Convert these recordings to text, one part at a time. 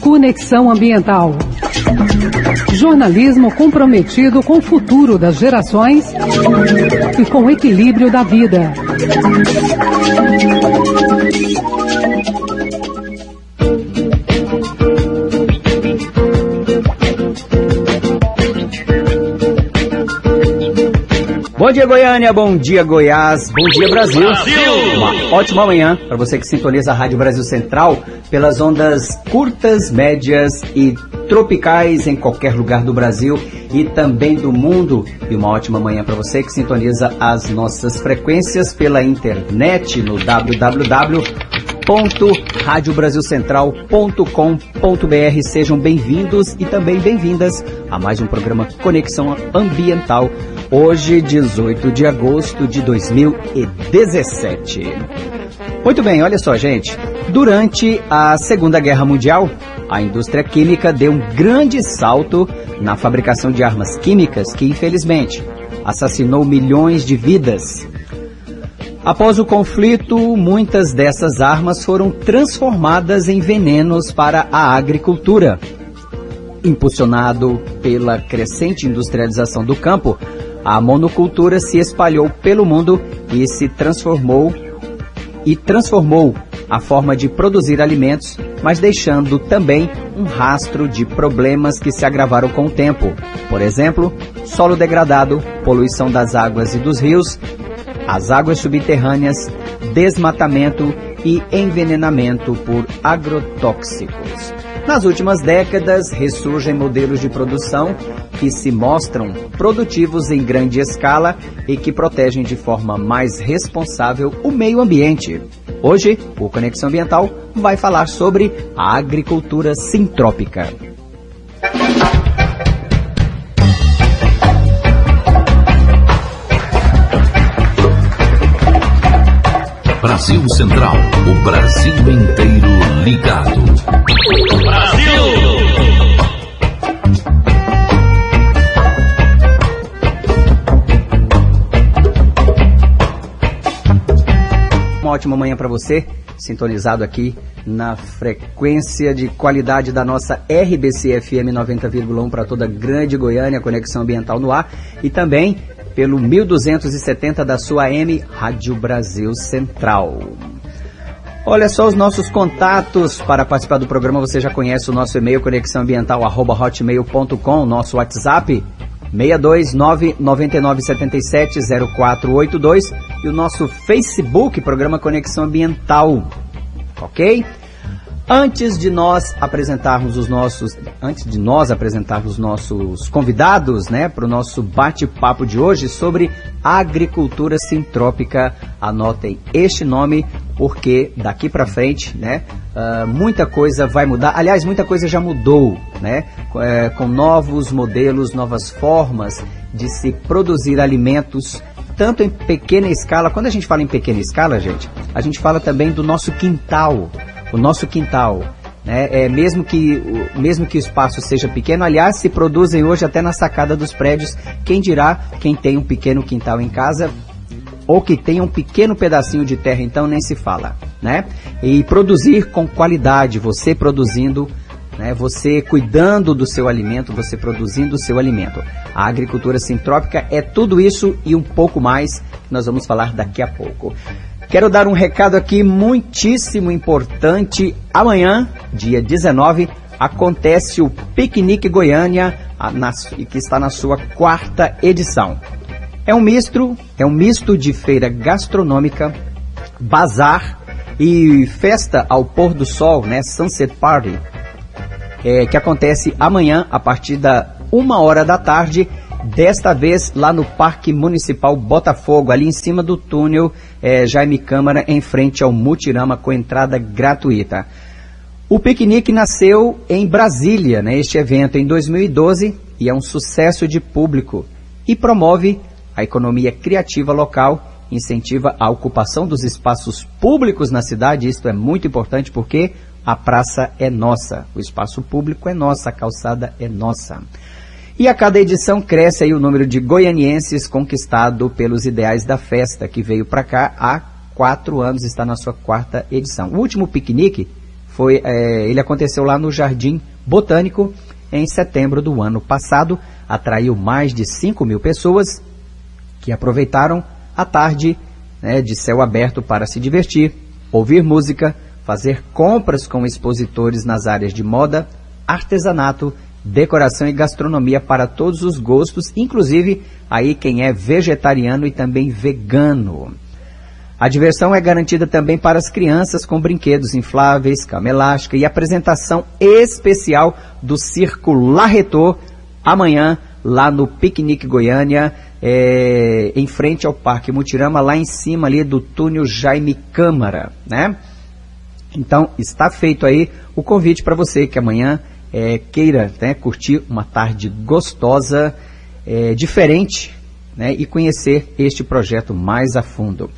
Conexão Ambiental. Jornalismo comprometido com o futuro das gerações e com o equilíbrio da vida. Bom dia, Goiânia, bom dia, Goiás, bom dia, Brasil. Uma ótima manhã para você que sintoniza a Rádio Brasil Central pelas ondas curtas, médias e tropicais em qualquer lugar do Brasil e também do mundo. E uma ótima manhã para você que sintoniza as nossas frequências pela internet no www.radiobrasilcentral.com.br. Sejam bem-vindos e também bem-vindas a mais um programa Conexão Ambiental. Hoje, 18 de agosto de 2017. Muito bem, olha só, gente. Durante a Segunda Guerra Mundial, a indústria química deu um grande salto na fabricação de armas químicas que, infelizmente, assassinou milhões de vidas. Após o conflito, muitas dessas armas foram transformadas em venenos para a agricultura. Impulsionado pela crescente industrialização do campo, a monocultura se espalhou pelo mundo e transformou a forma de produzir alimentos, mas deixando também um rastro de problemas que se agravaram com o tempo. Por exemplo, solo degradado, poluição das águas e dos rios, as águas subterrâneas, desmatamento e envenenamento por agrotóxicos. Nas últimas décadas, ressurgem modelos de produção que se mostram produtivos em grande escala e que protegem de forma mais responsável o meio ambiente. Hoje, o Conexão Ambiental vai falar sobre a agricultura sintrópica. Brasil Central, o Brasil inteiro ligado. Brasil! Uma ótima manhã para você, sintonizado aqui na frequência de qualidade da nossa RBC FM 90,1 para toda a grande Goiânia, Conexão Ambiental no ar, e também pelo 1270 da sua AM, Rádio Brasil Central. Olha só os nossos contatos para participar do programa. Você já conhece o nosso e-mail conexãoambiental@hotmail.com, nosso WhatsApp 629-9977-0482 e o nosso Facebook, Programa Conexão Ambiental, ok? Antes de nós apresentarmos os nossos convidados, né, para o nosso bate-papo de hoje sobre agricultura sintrópica, anotem este nome, porque daqui para frente, né, muita coisa vai mudar. Aliás, muita coisa já mudou, né, com novos modelos, novas formas de se produzir alimentos, tanto em pequena escala. Quando a gente fala em pequena escala, gente, a gente fala também do nosso quintal. O nosso quintal, né? Mesmo que o espaço seja pequeno, aliás, se produzem hoje até na sacada dos prédios. Quem dirá quem tem um pequeno quintal em casa ou que tem um pequeno pedacinho de terra, então nem se fala, né? E produzir com qualidade, você produzindo, né? Você cuidando do seu alimento, você produzindo o seu alimento. A agricultura sintrópica é tudo isso e um pouco mais que nós vamos falar daqui a pouco. Quero dar um recado aqui muitíssimo importante. Amanhã, dia 19, acontece o Piquenique Goiânia, que está na sua 4ª edição. É um misto de feira gastronômica, bazar e festa ao pôr do sol, né, Sunset Party, que acontece amanhã a partir da 1h da tarde, desta vez lá no Parque Municipal Botafogo, ali em cima do túnel Jaime Câmara, em frente ao Mutirama, com entrada gratuita. O piquenique nasceu em Brasília, né, este evento em 2012, e é um sucesso de público e promove a economia criativa local, incentiva a ocupação dos espaços públicos na cidade. Isto é muito importante porque a praça é nossa, o espaço público é nosso, a calçada é nossa. E a cada edição cresce aí o número de goianienses conquistado pelos ideais da festa, que veio para cá há 4 anos, está na sua 4ª edição. O último piquenique ele aconteceu lá no Jardim Botânico em setembro do ano passado, atraiu mais de 5.000 pessoas que aproveitaram a tarde, né, de céu aberto para se divertir, ouvir música, fazer compras com expositores nas áreas de moda, artesanato, decoração e gastronomia para todos os gostos, inclusive aí quem é vegetariano e também vegano. A diversão é garantida também para as crianças com brinquedos infláveis, cama elástica e apresentação especial do Circo Larretor amanhã lá no Piquenique Goiânia, em frente ao Parque Mutirama, lá em cima ali do túnel Jaime Câmara, né? Então está feito aí o convite para você que amanhã queira, né, curtir uma tarde gostosa, diferente, né, e conhecer este projeto mais a fundo.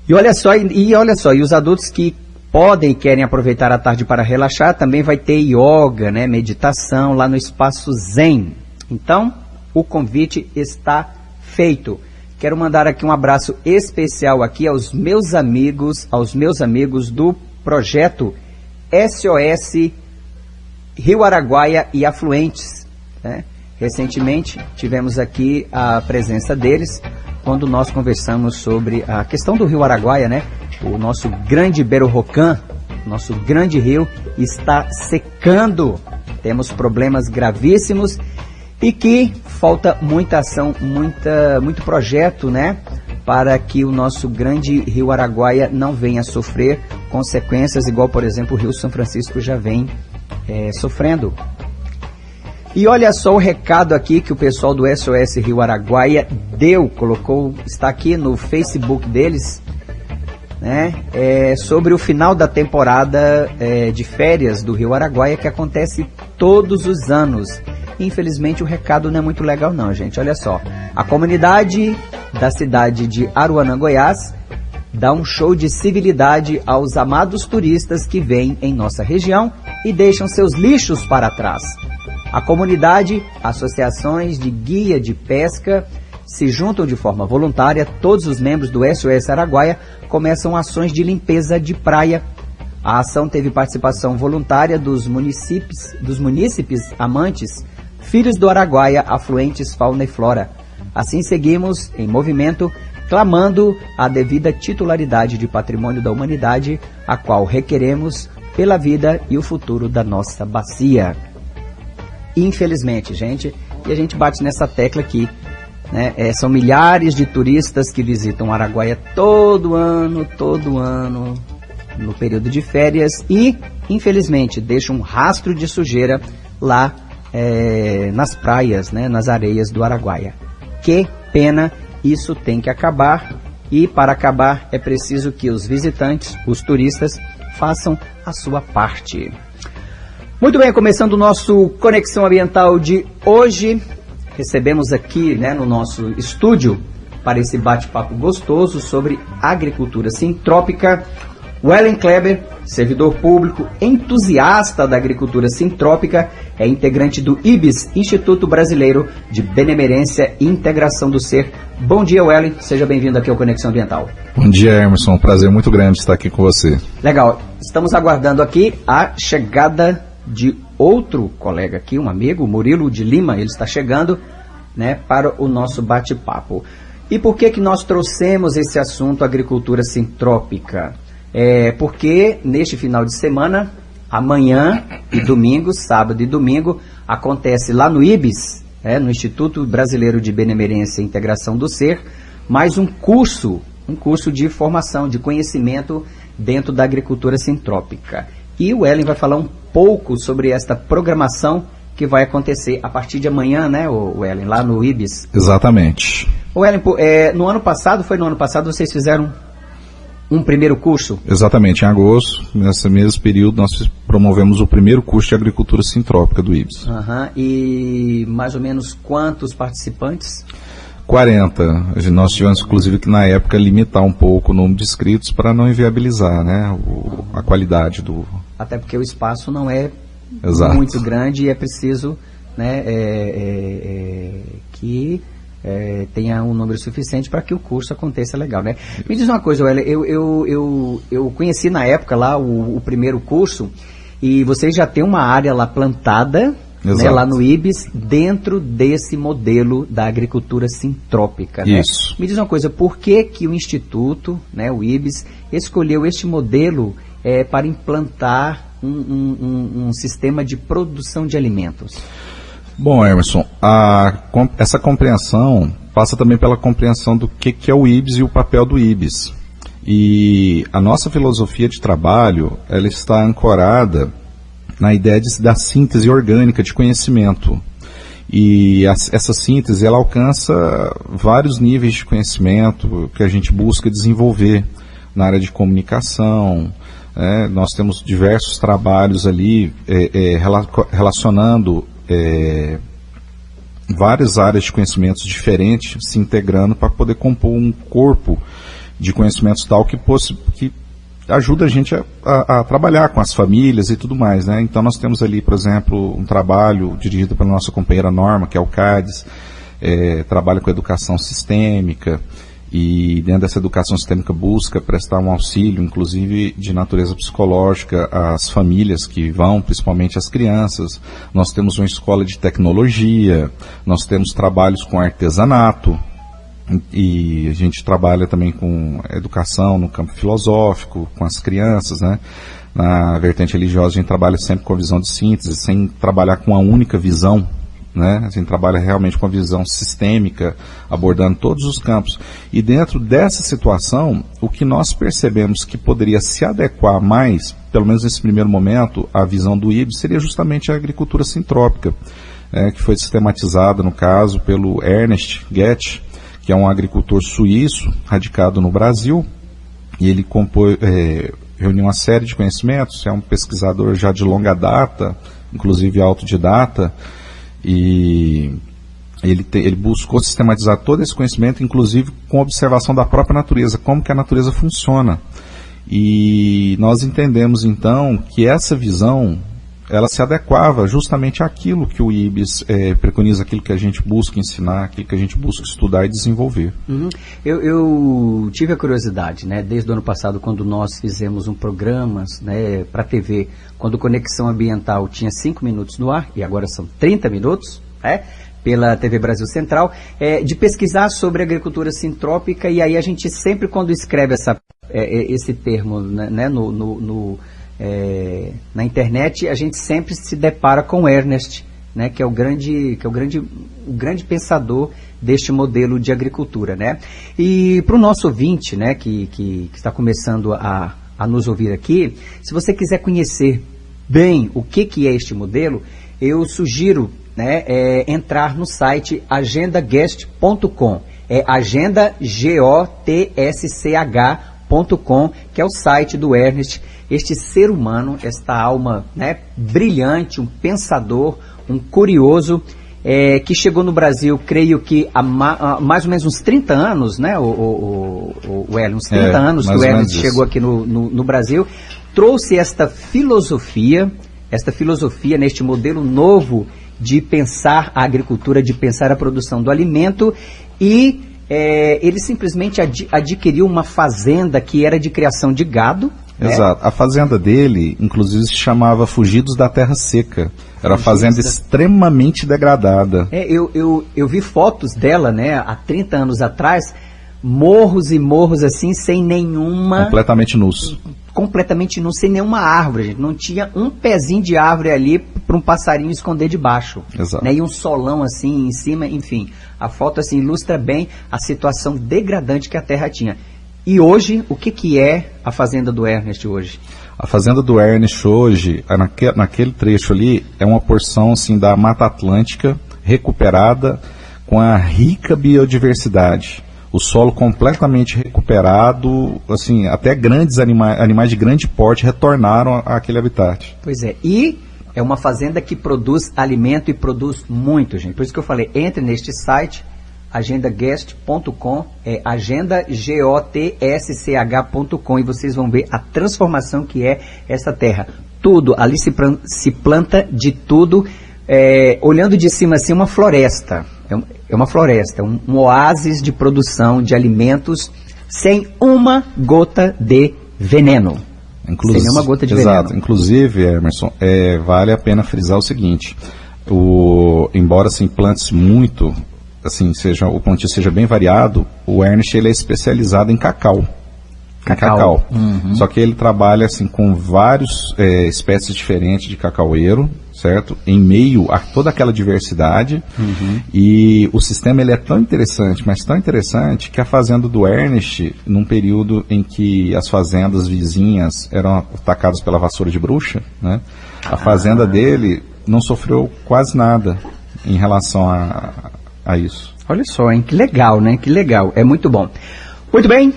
E olha só, e os adultos que podem e querem aproveitar a tarde para relaxar, também vai ter yoga, né, meditação lá no Espaço Zen. Então, o convite está feito. Quero mandar aqui um abraço especial aqui aos meus amigos do projeto SOS Rio Araguaia e Afluentes, né? Recentemente tivemos aqui a presença deles quando nós conversamos sobre a questão do Rio Araguaia, né? O nosso grande Berorocã, nosso grande rio, está secando. Temos problemas gravíssimos e que falta muita ação, muito projeto, né? Para que o nosso grande Rio Araguaia não venha a sofrer consequências, igual, por exemplo, o Rio São Francisco já vem sofrendo. E olha só o recado aqui que o pessoal do SOS Rio Araguaia está aqui no Facebook deles, né, sobre o final da temporada de férias do Rio Araguaia, que acontece todos os anos. Infelizmente o recado não é muito legal não, gente. Olha só, a comunidade da cidade de Aruanã, Goiás, dá um show de civilidade aos amados turistas que vêm em nossa região e deixam seus lixos para trás. A comunidade, associações de guia de pesca se juntam de forma voluntária. Todos os membros do SOS Araguaia começam ações de limpeza de praia. A ação teve participação voluntária dos munícipes amantes, filhos do Araguaia, afluentes, fauna e flora. Assim seguimos em movimento, clamando a devida titularidade de patrimônio da humanidade, a qual requeremos pela vida e o futuro da nossa bacia. Infelizmente, gente, e a gente bate nessa tecla aqui, né? São milhares de turistas que visitam Araguaia todo ano, no período de férias e, infelizmente, deixam um rastro de sujeira lá nas praias, né? Nas areias do Araguaia. Que pena, isso tem que acabar e, para acabar, é preciso que os visitantes, os turistas, façam a sua parte. Muito bem, começando o nosso Conexão Ambiental de hoje, recebemos aqui, né, no nosso estúdio, para esse bate-papo gostoso sobre agricultura sintrópica, o Ellen Kleber, servidor público, entusiasta da agricultura sintrópica, é integrante do IBS, Instituto Brasileiro de Benemerência e Integração do Ser. Bom dia, Ellen, seja bem-vindo aqui ao Conexão Ambiental. Bom dia, Emerson, um prazer muito grande estar aqui com você. Legal, estamos aguardando aqui a chegada de outro colega aqui, um amigo, Murilo de Lima. Ele está chegando, né, para o nosso bate-papo. E por que nós trouxemos esse assunto, agricultura sintrópica? Porque neste final de semana, amanhã e domingo, sábado e domingo, acontece lá no IBS, no Instituto Brasileiro de Benemerência e Integração do Ser, mais um curso de formação, de conhecimento dentro da agricultura sintrópica. E o Ellen vai falar um pouco sobre esta programação que vai acontecer a partir de amanhã, né, o Ellen, lá no IBS? Exatamente. O Ellen, no ano passado vocês fizeram um primeiro curso? Exatamente, em agosto, nesse mesmo período, nós promovemos o primeiro curso de agricultura sintrópica do IBS. E mais ou menos quantos participantes? 40. Nós tivemos, inclusive, que na época limitar um pouco o número de inscritos para não inviabilizar, né, a qualidade do... Até porque o espaço não é Exato. Muito grande e é preciso, né, que tenha um número suficiente para que o curso aconteça legal, né? Me diz uma coisa, Wélio, eu conheci na época lá o primeiro curso e vocês já têm uma área lá plantada, né, lá no IBS, dentro desse modelo da agricultura sintrópica, né? Isso. Me diz uma coisa, por que o Instituto, né, o IBS, escolheu este modelo para implantar um sistema de produção de alimentos? Bom, Emerson, essa compreensão passa também pela compreensão do que é o IBS e o papel do IBS. E a nossa filosofia de trabalho, ela está ancorada na ideia da síntese orgânica de conhecimento. E essa síntese, ela alcança vários níveis de conhecimento que a gente busca desenvolver na área de comunicação. Nós temos diversos trabalhos ali relacionando várias áreas de conhecimentos diferentes se integrando para poder compor um corpo de conhecimentos tal que ajuda a gente a trabalhar com as famílias e tudo mais, né? Então nós temos ali, por exemplo, um trabalho dirigido pela nossa companheira Norma, que é o CADES, trabalha com educação sistêmica, e dentro dessa educação sistêmica busca prestar um auxílio, inclusive de natureza psicológica, às famílias que vão, principalmente as crianças. Nós temos uma escola de tecnologia, nós temos trabalhos com artesanato, e a gente trabalha também com educação no campo filosófico, com as crianças, né? Na vertente religiosa a gente trabalha sempre com a visão de síntese, sem trabalhar com uma única visão, né? A gente trabalha realmente com a visão sistêmica, abordando todos os campos. E dentro dessa situação, o que nós percebemos que poderia se adequar mais, pelo menos nesse primeiro momento, à visão do IBS, seria justamente a agricultura sintrópica, que foi sistematizada, no caso, pelo Ernest Goethe, que é um agricultor suíço, radicado no Brasil, e ele reuniu uma série de conhecimentos, é um pesquisador já de longa data, inclusive autodidata, e ele buscou sistematizar todo esse conhecimento, inclusive com observação da própria natureza, como que a natureza funciona. E nós entendemos então que essa visão, ela se adequava justamente àquilo que o IBS preconiza, aquilo que a gente busca ensinar, aquilo que a gente busca estudar e desenvolver. Uhum. Eu tive a curiosidade, né, desde o ano passado, quando nós fizemos um programa, né, para a TV, quando Conexão Ambiental tinha 5 minutos no ar, e agora são 30 minutos, pela TV Brasil Central, de pesquisar sobre agricultura sintrópica, e aí a gente sempre, quando escreve esse termo, né, na internet, a gente sempre se depara com Ernest, né, que é o grande pensador deste modelo de agricultura, né? E para o nosso ouvinte, né, que está começando a nos ouvir aqui, se você quiser conhecer bem o que é este modelo, eu sugiro, né, entrar no site agendaguest.com, agendagoTSCH.com, que é o site do Ernest, este ser humano, esta alma, né, brilhante, um pensador, um curioso, que chegou no Brasil, creio que há mais ou menos uns 30 anos, né, o Hélio, uns 30 anos que o Ernest chegou aqui no Brasil, trouxe esta filosofia neste modelo novo de pensar a agricultura, de pensar a produção do alimento, e ele simplesmente adquiriu uma fazenda que era de criação de gado. Exato. A fazenda dele, inclusive, se chamava Fugidos da Terra Seca. Era uma fazenda extremamente degradada. Eu vi fotos dela, né, há 30 anos atrás, morros e morros assim, sem nenhuma... Completamente nus. Completamente nus, sem nenhuma árvore, gente. Não tinha um pezinho de árvore ali para um passarinho esconder debaixo. Exato. Né, e um solão assim em cima, enfim. A foto assim ilustra bem a situação degradante que a terra tinha. E hoje, o que é a fazenda do Ernest hoje? A fazenda do Ernest hoje, naquele trecho ali, é uma porção assim, da Mata Atlântica recuperada com a rica biodiversidade. O solo completamente recuperado, assim, até grandes animais de grande porte retornaram àquele habitat. Pois é, e é uma fazenda que produz alimento e produz muito, gente. Por isso que eu falei, entre neste site, agendaguest.com, agendagoTSCH.com, e vocês vão ver a transformação que é essa terra. Tudo, ali se planta de tudo, olhando de cima assim, uma floresta. É uma floresta, um oásis de produção de alimentos sem uma gota de veneno. Sem nenhuma gota de veneno. Inclusive, Emerson, vale a pena frisar o seguinte, embora assim, plantes muito, assim, o plantio seja bem variado, o Ernest ele é especializado em cacau. Uhum. Só que ele trabalha assim com várias espécies diferentes de cacaueiro, certo? Em meio a toda aquela diversidade. Uhum. E o sistema ele é tão interessante, mas tão interessante, que a fazenda do Ernest, num período em que as fazendas vizinhas eram atacadas pela vassoura de bruxa, né? A fazenda dele não sofreu quase nada em relação a isso. Olha só, hein? Que legal, né? Que legal. É muito bom. Muito bem.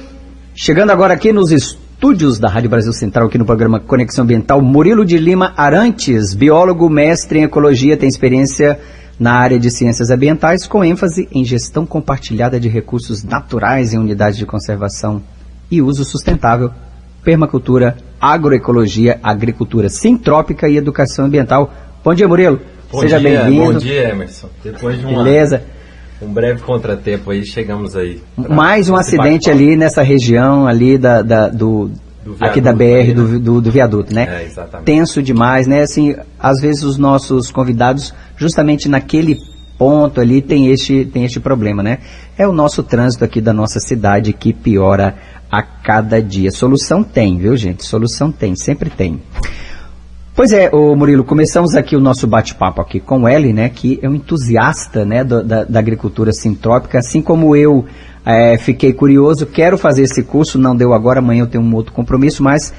Chegando agora aqui nos estúdios da Rádio Brasil Central, aqui no programa Conexão Ambiental, Murilo de Lima Arantes, biólogo, mestre em ecologia, tem experiência na área de ciências ambientais, com ênfase em gestão compartilhada de recursos naturais em unidades de conservação e uso sustentável, permacultura, agroecologia, agricultura sintrópica e educação ambiental. Bom dia, Murilo. Seja bem-vindo. Bom dia, Emerson. Depois de um breve contratempo aí, chegamos aí. Mais um acidente ali nessa região ali aqui da BR, do viaduto, né? Exatamente. Tenso demais, né? Assim, às vezes os nossos convidados, justamente naquele ponto ali, tem este problema, né? É o nosso trânsito aqui da nossa cidade que piora a cada dia. Solução tem, viu, gente? Solução tem, sempre tem. Pois é, Murilo, começamos aqui o nosso bate-papo aqui com ele, né, que é um entusiasta, né, da agricultura sintrópica, assim como eu fiquei curioso, quero fazer esse curso, não deu agora, amanhã eu tenho um outro compromisso, mas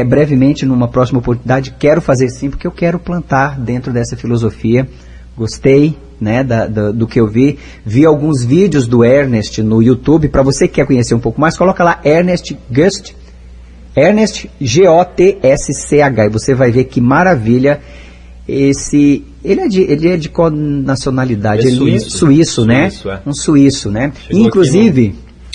brevemente, numa próxima oportunidade, quero fazer sim, porque eu quero plantar dentro dessa filosofia. Gostei, né, do que eu vi alguns vídeos do Ernest no YouTube. Para você que quer conhecer um pouco mais, coloca lá Ernest Gotsch, G-O-T-S-C-H, e você vai ver que maravilha ele é de qual nacionalidade? Suíço, né? Um suíço, né? Inclusive...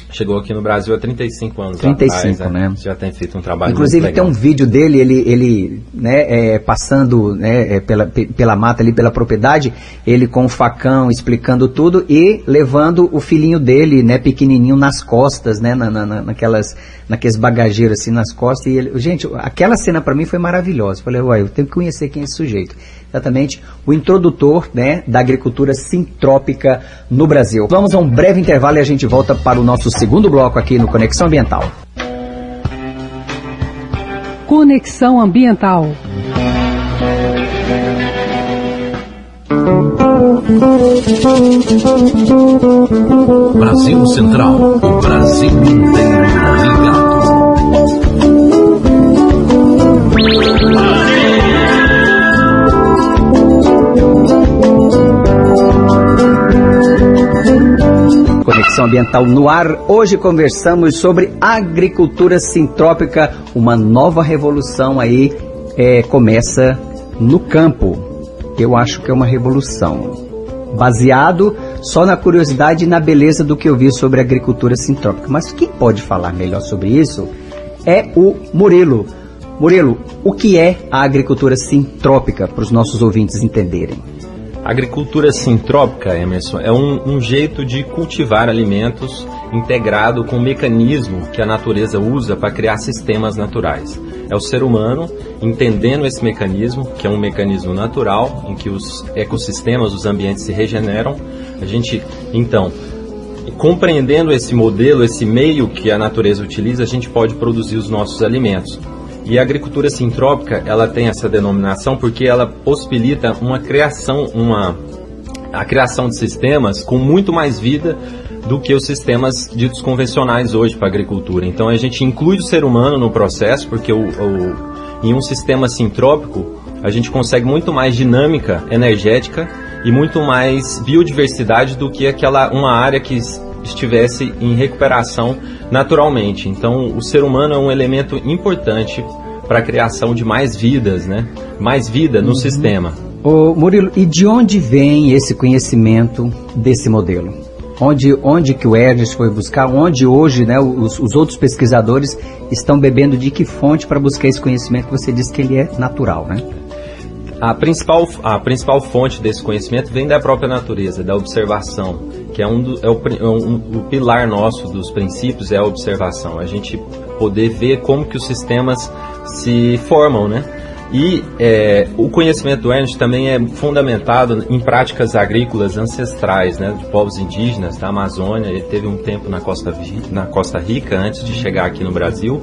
Chegou aqui no Brasil há 35 anos 35, atrás, né? Já tem feito um trabalho inclusive muito legal. Tem um vídeo dele, ele né, passando, né, pela mata ali, pela propriedade, ele com o facão explicando tudo e levando o filhinho dele, né, pequenininho nas costas, né, naqueles bagageiros assim nas costas. E gente, aquela cena para mim foi maravilhosa. Falei, uai, eu tenho que conhecer quem é esse sujeito. Exatamente, o introdutor, né, da agricultura sintrópica no Brasil. Vamos a um breve intervalo e a gente volta para o nosso segundo bloco aqui no Conexão Ambiental. Conexão Ambiental. Brasil Central, o Brasil inteiro ligado. Conexão Ambiental no ar. Hoje conversamos sobre agricultura sintrópica, uma nova revolução aí começa no campo. Eu acho que é uma revolução baseado só na curiosidade e na beleza do que eu vi sobre agricultura sintrópica. Mas quem pode falar melhor sobre isso é o Murilo. Murilo, o que é a agricultura sintrópica para os nossos ouvintes entenderem? A agricultura sintrópica, Emerson, é um jeito de cultivar alimentos integrado com o mecanismo que a natureza usa para criar sistemas naturais. É o ser humano entendendo esse mecanismo, que é um mecanismo natural, em que os ecossistemas, os ambientes se regeneram. A gente, então, compreendendo esse modelo, esse meio que a natureza utiliza, a gente pode produzir os nossos alimentos. E a agricultura sintrópica, ela tem essa denominação porque ela possibilita a criação de sistemas com muito mais vida do que os sistemas ditos convencionais hoje para a agricultura. Então a gente inclui o ser humano no processo, porque em um sistema sintrópico a gente consegue muito mais dinâmica energética e muito mais biodiversidade do que uma área que estivesse em recuperação naturalmente. Então o ser humano é um elemento importante para a criação de mais vidas, né? Mais vida no sistema. Ô Murilo, e de onde vem esse conhecimento desse modelo? Onde que o Ernest foi buscar? Onde hoje, né, os outros pesquisadores estão bebendo de que fonte para buscar esse conhecimento que você disse que ele é natural, né? A principal fonte desse conhecimento vem da própria natureza, da observação, que o pilar nosso dos princípios é a observação, a gente poder ver como que os sistemas se formam, né? E o conhecimento do Ernest também é fundamentado em práticas agrícolas ancestrais, né, de povos indígenas da Amazônia. Ele teve um tempo na Costa Rica antes de chegar aqui no Brasil.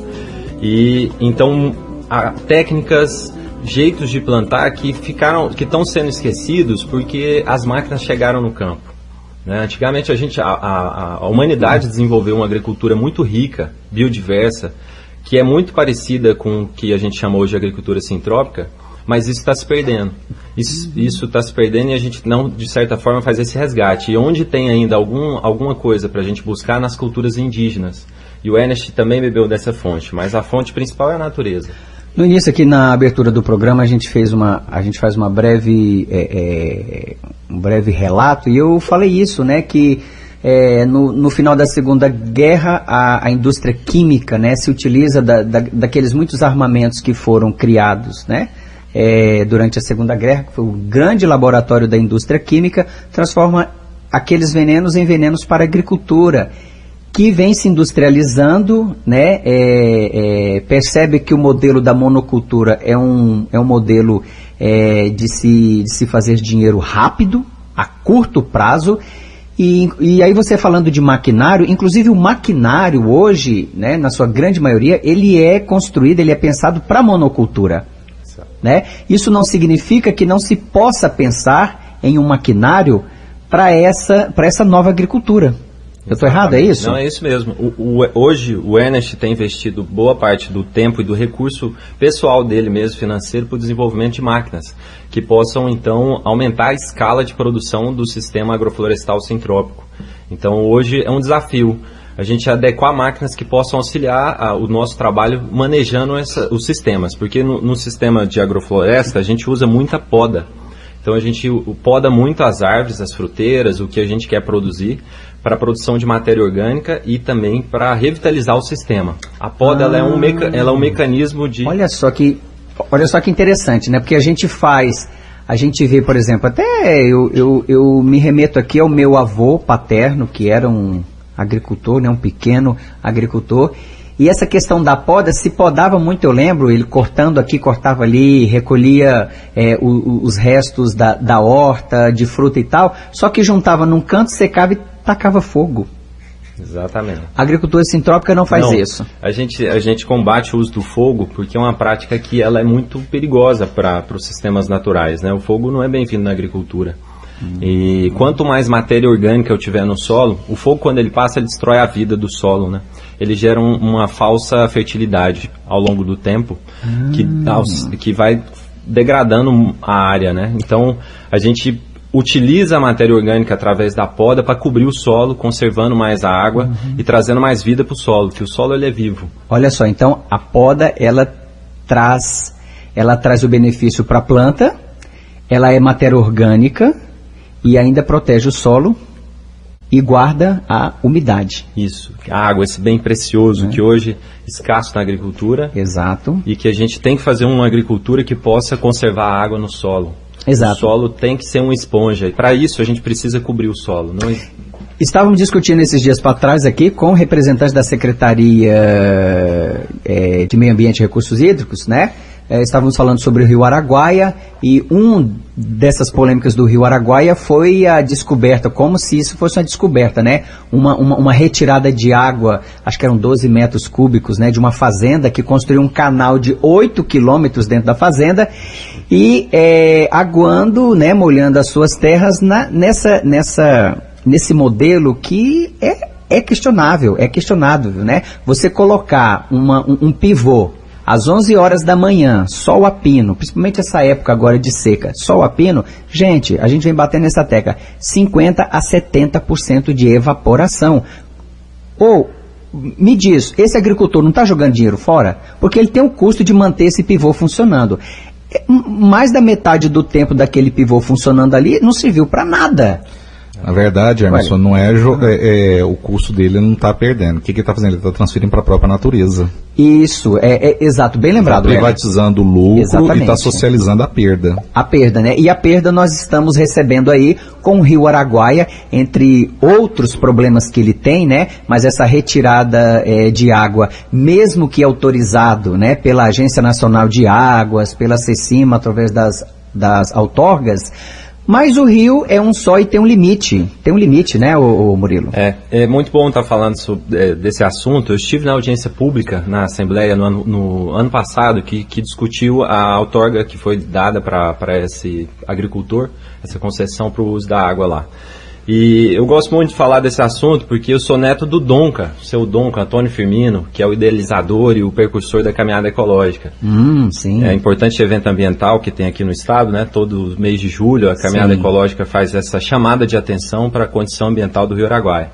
E então há técnicas, jeitos de plantar que estão sendo esquecidos porque as máquinas chegaram no campo, né? Antigamente a humanidade desenvolveu uma agricultura muito rica, biodiversa, que é muito parecida com o que a gente chama hoje de agricultura sintrópica, mas isso está se perdendo. Isso está se perdendo e a gente não, de certa forma, faz esse resgate. E onde tem ainda alguma coisa para a gente buscar nas culturas indígenas. E o Ernest também bebeu dessa fonte, mas a fonte principal é a natureza. No início aqui na abertura do programa a gente faz um breve relato e eu falei isso, né, que no final da Segunda Guerra a indústria química, né, se utiliza daqueles muitos armamentos que foram criados, né, durante a Segunda Guerra, que foi o grande laboratório da indústria química, transforma aqueles venenos em venenos para a agricultura, que vem se industrializando, né, percebe que o modelo da monocultura é um modelo de se fazer dinheiro rápido, a curto prazo, e aí você falando de maquinário, inclusive o maquinário hoje, né, na sua grande maioria, ele é construído, ele é pensado para monocultura, né? Isso não significa que não se possa pensar em um maquinário para essa nova agricultura. Eu estou errado, é isso? Não, é isso mesmo. Hoje o Ernest tem investido boa parte do tempo e do recurso pessoal dele mesmo, financeiro, para o desenvolvimento de máquinas que possam, então, aumentar a escala de produção do sistema agroflorestal sintrópico. Então, hoje é um desafio a gente adequar máquinas que possam auxiliar o nosso trabalho manejando os sistemas, porque no sistema de agrofloresta a gente usa muita poda. Então, a gente poda muito as árvores, as fruteiras, o que a gente quer produzir, para a produção de matéria orgânica e também para revitalizar o sistema. A poda ela é um mecanismo de... Olha só que interessante, né? Porque a gente vê, por exemplo, até eu me remeto aqui ao meu avô paterno, que era um agricultor, né? Um pequeno agricultor, e essa questão da poda, se podava muito, eu lembro, ele cortando aqui, cortava ali, recolhia os restos da horta, de fruta e tal, só que juntava num canto, secava e tacava fogo. Exatamente. A agricultura sintrópica não faz isso. A gente combate o uso do fogo porque é uma prática que ela é muito perigosa para os sistemas naturais, né? O fogo não é bem-vindo na agricultura. E quanto mais matéria orgânica eu tiver no solo, o fogo, quando ele passa, ele destrói a vida do solo, né? Ele gera uma falsa fertilidade ao longo do tempo, que vai degradando a área, né? Então, a gente utiliza a matéria orgânica através da poda para cobrir o solo, conservando mais a água e trazendo mais vida para o solo, que o solo ele é vivo. Olha só, então a poda ela traz o benefício para a planta, ela é matéria orgânica e ainda protege o solo e guarda a umidade. Isso, a água, esse bem precioso que hoje é escasso na agricultura. Exato. E que a gente tem que fazer uma agricultura que possa conservar a água no solo. Exato. O solo tem que ser uma esponja. E para isso a gente precisa cobrir o solo. Estávamos discutindo esses dias para trás aqui com representantes da Secretaria de Meio Ambiente e Recursos Hídricos, né? Estávamos falando sobre o Rio Araguaia e dessas polêmicas do Rio Araguaia foi a descoberta, como se isso fosse uma descoberta, né? Uma retirada de água, acho que eram 12 metros cúbicos, né? De uma fazenda que construiu um canal de 8 quilômetros dentro da fazenda e aguando, né? Molhando as suas terras nesse modelo que é questionável, né? Você colocar um pivô às 11 horas da manhã, sol a pino, principalmente essa época agora de seca, sol a pino, gente, a gente vem batendo nessa tecla, 50% a 70% de evaporação. Ou, me diz, esse agricultor não está jogando dinheiro fora? Porque ele tem o custo de manter esse pivô funcionando. Mais da metade do tempo daquele pivô funcionando ali não serviu para nada. Na verdade, Emerson, não o custo dele não está perdendo. O que ele está fazendo? Ele está transferindo para a própria natureza. Isso, exato, bem lembrado. Está privatizando o lucro. Exatamente. E está socializando a perda. A perda, né? E a perda nós estamos recebendo aí com o Rio Araguaia, entre outros problemas que ele tem, né? Mas essa retirada de água, mesmo que autorizado, né, pela Agência Nacional de Águas, pela CECIMA, através das outorgas, mas o rio é um só e tem um limite. Tem um limite, né, o Murilo? É muito bom estar falando desse assunto. Eu estive na audiência pública na Assembleia no ano passado, que discutiu a outorga que foi dada para esse agricultor, essa concessão para o uso da água lá. E eu gosto muito de falar desse assunto porque eu sou neto do Donca, seu Donca, Antônio Firmino, que é o idealizador e o precursor da caminhada ecológica. Sim. É um importante evento ambiental que tem aqui no estado, né? Todo mês de julho a caminhada ecológica faz essa chamada de atenção para a condição ambiental do Rio Araguaia.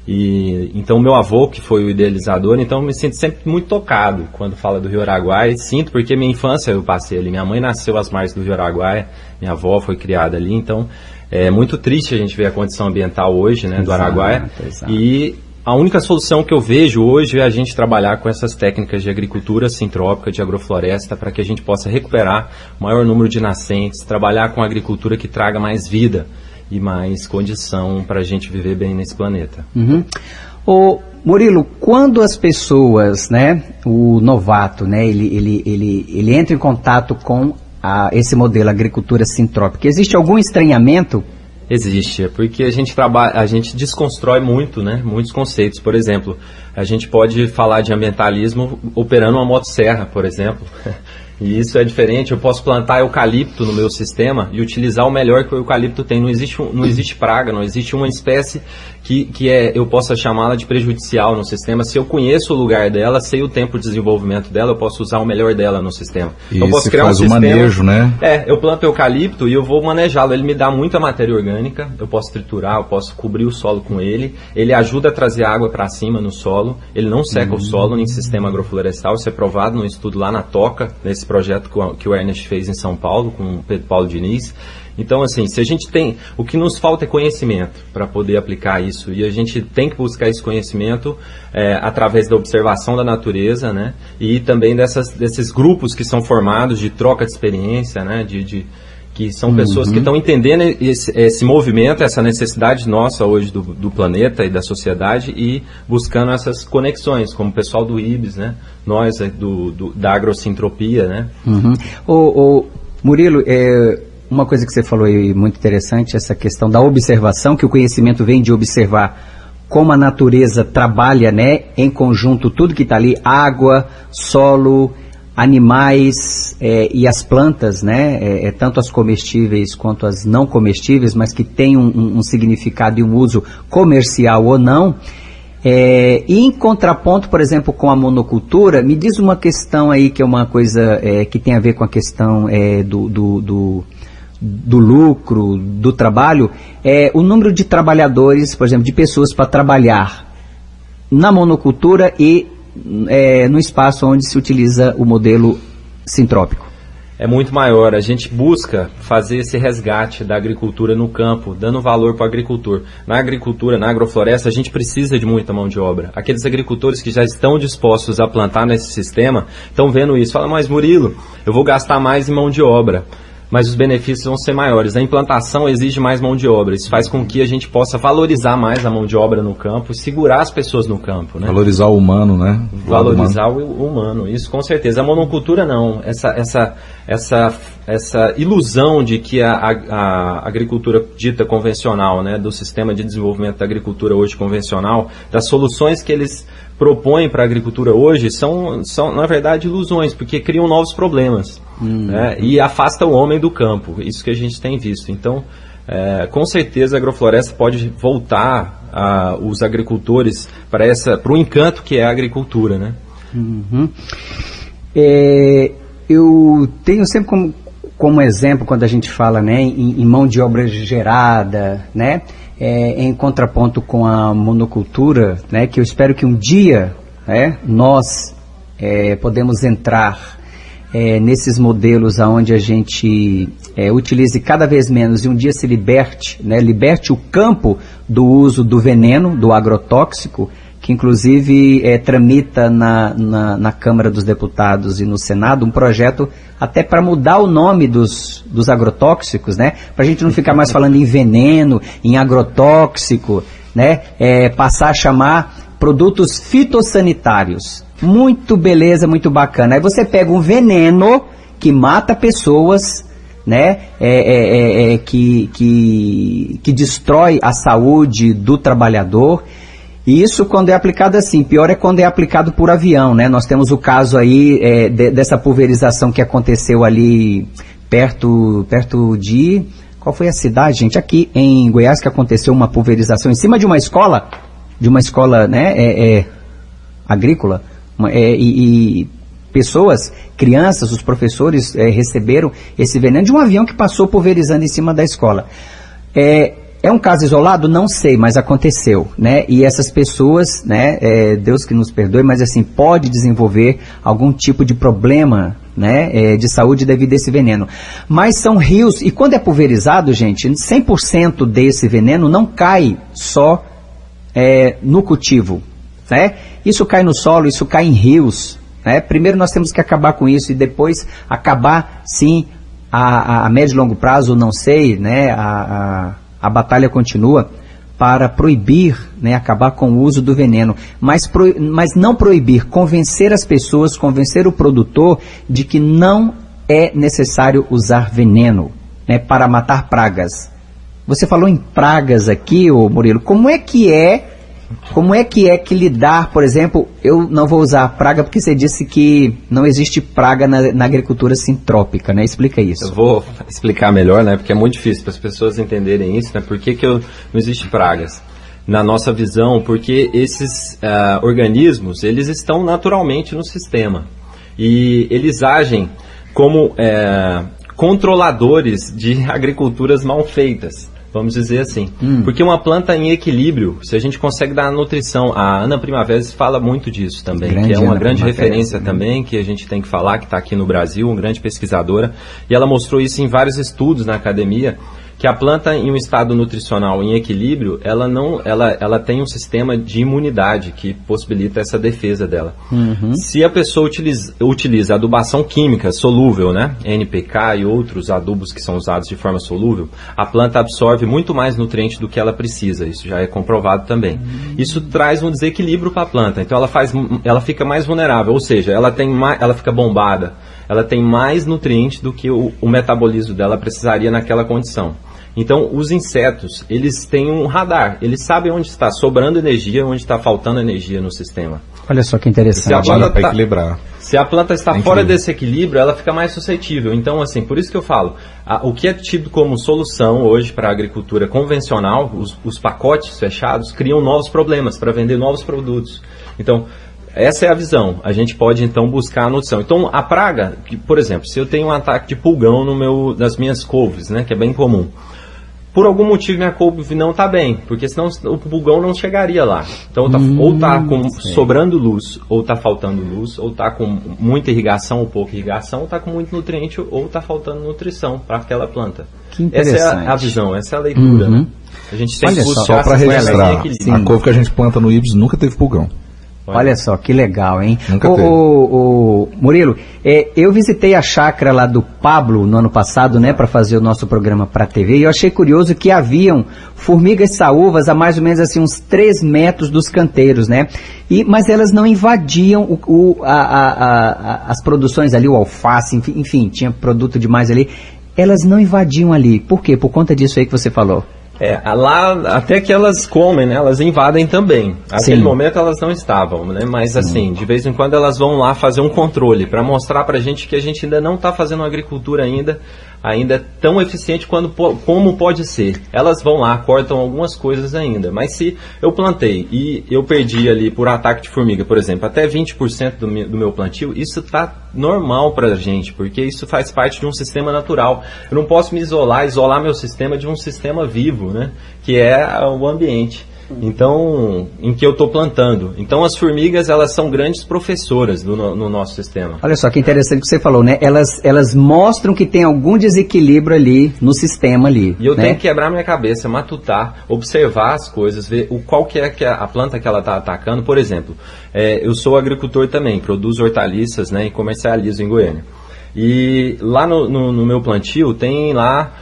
E então meu avô, que foi o idealizador, então eu me sinto sempre muito tocado quando fala do Rio Araguaia. Sinto porque minha infância eu passei ali. Minha mãe nasceu às margens do Rio Araguaia, minha avó foi criada ali, então é muito triste a gente ver a condição ambiental hoje, né, do Araguaia. Exato. E a única solução que eu vejo hoje é a gente trabalhar com essas técnicas de agricultura sintrópica, de agrofloresta, para que a gente possa recuperar o maior número de nascentes, trabalhar com agricultura que traga mais vida e mais condição para a gente viver bem nesse planeta. Ô, Murilo, quando as pessoas, né, o novato, né, ele entra em contato com esse modelo agricultura sintrópica, existe algum estranhamento? Existe, porque a gente desconstrói muito, né, muitos conceitos. Por exemplo, a gente pode falar de ambientalismo operando uma motosserra, por exemplo. E isso é diferente. Eu posso plantar eucalipto no meu sistema e utilizar o melhor que o eucalipto tem. Não existe praga, não existe uma espécie que eu possa chamá-la de prejudicial no sistema. Se eu conheço o lugar dela, sei o tempo de desenvolvimento dela, eu posso usar o melhor dela no sistema. E eu posso criar faz um manejo, né? Eu planto eucalipto e eu vou manejá-lo. Ele me dá muita matéria orgânica, eu posso triturar, eu posso cobrir o solo com ele. Ele ajuda a trazer água para cima no solo. Ele não seca o solo em sistema agroflorestal. Isso é provado num estudo lá na Toca, nesse projeto que o Ernest fez em São Paulo, com o Pedro Paulo Diniz. Então, assim, se a gente tem... O que nos falta é conhecimento para poder aplicar isso. E a gente tem que buscar esse conhecimento através da observação da natureza, né? E também desses grupos que são formados de troca de experiência, né? Que são pessoas que estão entendendo esse movimento, essa necessidade nossa hoje do planeta e da sociedade e buscando essas conexões, como o pessoal do IBS, né? Nós, da agrocintropia, né? Murilo, uma coisa que você falou aí muito interessante, essa questão da observação, que o conhecimento vem de observar como a natureza trabalha, né, em conjunto, tudo que está ali, água, solo, animais e as plantas, né, tanto as comestíveis quanto as não comestíveis, mas que tem um significado e um uso comercial ou não. E em contraponto, por exemplo, com a monocultura, me diz uma questão aí que é uma coisa que tem a ver com a questão do lucro, do trabalho, o número de trabalhadores, por exemplo, de pessoas para trabalhar na monocultura e no espaço onde se utiliza o modelo sintrópico. É muito maior. A gente busca fazer esse resgate da agricultura no campo, dando valor para o agricultor. Na agricultura, na agrofloresta, a gente precisa de muita mão de obra. Aqueles agricultores que já estão dispostos a plantar nesse sistema, estão vendo isso. Fala, mas Murilo, eu vou gastar mais em mão de obra, mas os benefícios vão ser maiores. A implantação exige mais mão de obra. Isso faz com que a gente possa valorizar mais a mão de obra no campo e segurar as pessoas no campo, né? Valorizar o humano, né? Valorizar o humano, isso com certeza. A monocultura não. Essa ilusão de que a agricultura dita convencional, né, do sistema de desenvolvimento da agricultura hoje convencional, das soluções que eles propõem para a agricultura hoje são, na verdade, ilusões, porque criam novos problemas, né, e afasta o homem do campo. Isso que a gente tem visto. Então, com certeza a agrofloresta pode voltar os agricultores para o encanto que é a agricultura, né? Eu tenho sempre como exemplo, quando a gente fala, né, em mão de obra gerada, né, em contraponto com a monocultura, né, que eu espero que um dia, né, nós podemos entrar nesses modelos onde a gente utilize cada vez menos e um dia se liberte, né, liberte o campo do uso do veneno, do agrotóxico, que inclusive tramita na Câmara dos Deputados e no Senado um projeto até para mudar o nome dos agrotóxicos, né? Para a gente não ficar mais falando em veneno, em agrotóxico, né? Passar a chamar produtos fitossanitários. Muito beleza, muito bacana. Aí você pega um veneno que mata pessoas, né? Que destrói a saúde do trabalhador. E isso quando é aplicado assim, pior é quando é aplicado por avião, né? Nós temos o caso aí dessa pulverização que aconteceu ali perto de... Qual foi a cidade, gente? Aqui em Goiás, que aconteceu uma pulverização em cima de uma escola, né, agrícola, e pessoas, crianças, os professores receberam esse veneno de um avião que passou pulverizando em cima da escola. É um caso isolado? Não sei, mas aconteceu, né? E essas pessoas, né, Deus que nos perdoe, mas assim, pode desenvolver algum tipo de problema, né, de saúde devido a esse veneno. Mas são rios, e quando é pulverizado, gente, 100% desse veneno não cai só no cultivo, né? Isso cai no solo, isso cai em rios, né? Primeiro nós temos que acabar com isso e depois acabar, sim, a médio e longo prazo, não sei, né, a batalha continua para proibir, né, acabar com o uso do veneno, mas não proibir, convencer as pessoas, convencer o produtor de que não é necessário usar veneno, né, para matar pragas. Você falou em pragas aqui, ô Murilo, como é que lidar, por exemplo, eu não vou usar praga porque você disse que não existe praga na agricultura sintrópica, né? Explica isso. Eu vou explicar melhor, né? Porque é muito difícil para as pessoas entenderem isso, né? Por que não existe pragas? Na nossa visão, porque esses organismos, eles estão naturalmente no sistema. E eles agem como controladores de agriculturas mal feitas. Vamos dizer assim. Porque uma planta em equilíbrio, se a gente consegue dar a nutrição, a Ana Primaveras fala muito disso também, que é uma grande referência também, que a gente tem que falar, que está aqui no Brasil, uma grande pesquisadora, e ela mostrou isso em vários estudos na academia, que a planta em um estado nutricional em equilíbrio, ela tem um sistema de imunidade que possibilita essa defesa dela. Se a pessoa utiliza adubação química solúvel, né, NPK e outros adubos que são usados de forma solúvel, a planta absorve muito mais nutriente do que ela precisa, isso já é comprovado também. Isso traz um desequilíbrio para a planta, então ela fica mais vulnerável, ou seja, ela fica bombada, ela tem mais nutriente do que o metabolismo dela precisaria naquela condição. Então, os insetos, eles têm um radar, eles sabem onde está sobrando energia, onde está faltando energia no sistema. Olha só que interessante. Se a planta está fora desse equilíbrio, ela fica mais suscetível. Então, assim, por isso que eu falo, o que é tido como solução hoje para a agricultura convencional, os pacotes fechados, criam novos problemas para vender novos produtos. Então, essa é a visão. A gente pode, então, buscar a nutrição. Então, a praga, por exemplo, se eu tenho um ataque de pulgão nas minhas couves, né, que é bem comum, por algum motivo minha couve não está bem, porque senão o pulgão não chegaria lá. Então ou está sobrando luz, ou está faltando luz, ou está com muita irrigação ou pouca irrigação, ou está com muito nutriente, ou está faltando nutrição para aquela planta. Que interessante. Essa é a visão, essa é a leitura. Né? A gente tem que buscar só para registrar, a couve que a gente planta no Ibis nunca teve pulgão. Olha só, que legal, hein? Ô, Murilo, eu visitei a chácara lá do Pablo no ano passado, né, para fazer o nosso programa para a TV, e eu achei curioso que haviam formigas saúvas a mais ou menos assim uns 3 metros dos canteiros, né? Mas elas não invadiam as produções ali, o alface, enfim, tinha produto demais ali. Elas não invadiam ali. Por quê? Por conta disso aí que você falou. Lá até que elas comem, né? Elas invadem também. Naquele momento elas não estavam, né? Mas assim, de vez em quando elas vão lá fazer um controle para mostrar pra gente que a gente ainda não está fazendo uma agricultura ainda tão eficiente como pode ser. Elas vão lá, cortam algumas coisas ainda. Mas se eu plantei e eu perdi ali por ataque de formiga, por exemplo, até 20% do meu plantio, isso está normal pra gente, porque isso faz parte de um sistema natural. Eu não posso me isolar meu sistema de um sistema vivo, né? Que é o ambiente. Então, em que eu estou plantando. Então, as formigas, elas são grandes professoras no nosso sistema. Olha só que interessante que você falou, né? Elas mostram que tem algum desequilíbrio ali no sistema ali. E eu né? tenho que quebrar minha cabeça, matutar, observar as coisas, ver qual que é a planta que ela está atacando. Por exemplo, eu sou agricultor também, produzo hortaliças, né, e comercializo em Goiânia. E lá no meu plantio tem lá